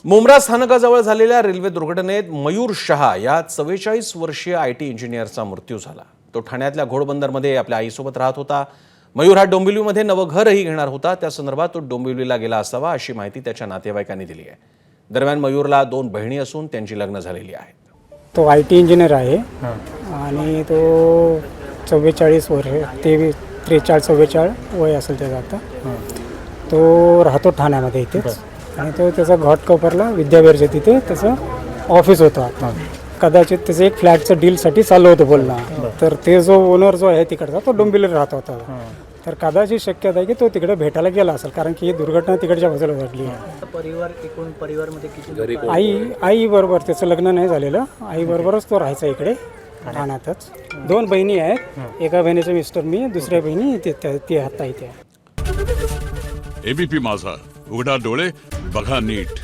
मुंब्रा स्थानकाजवळ झालेल्या रेल्वे दुर्घटनेत मयूर शहा या 44 वर्षीय IT इंजिनियरचा मृत्यू झाला। तो ठाण्यातल्या घोडबंदरमध्ये आपल्या आईसोबत राहत होता। मयूर हा डोंबिवलीमध्ये नवं घरही घेणार होता। त्या संदर्भात तो डोंबिवलीला गेला असावा अशी माहिती त्याच्या नातेवाईकांनी दिली आहे। दरम्यान मयूरला 2 बहिणी असून त्यांची लग्न झालेली आहेत। तो IT इंजिनियर आहे आणि तो 44 वर्ष 43-44 वय असेल त्याचं आता। तो राहतो ठाण्यामध्ये इथेच आणि तो त्याचा घाटकोपरला विद्याविहारच्या तिथे त्याचं ऑफिस होतं। कदाचित त्याचं एक फ्लॅटचं डीलसाठी चाललं होतं बोलणं, तर ते जो ओनर जो आहे तिकडचा तो डोंबिवलीला राहत होता। तर कदाचित शक्यता आहे की तो तिकडे भेटायला गेला असेल, कारण की ही दुर्घटना तिकडच्या बाजूला घडली आहे। परिवारमध्ये किती आई बरोबर त्याचं लग्न नाही झालेलं, आई बरोबरच तो राहायचा इकडे ठाण्यातच। 2 बहिणी आहेत, एका बहिणीचं मिस्टर मी, दुसऱ्या बहिणी ती आता इथे आहे। ABP माझा, उघडा डोळे बघा नीट।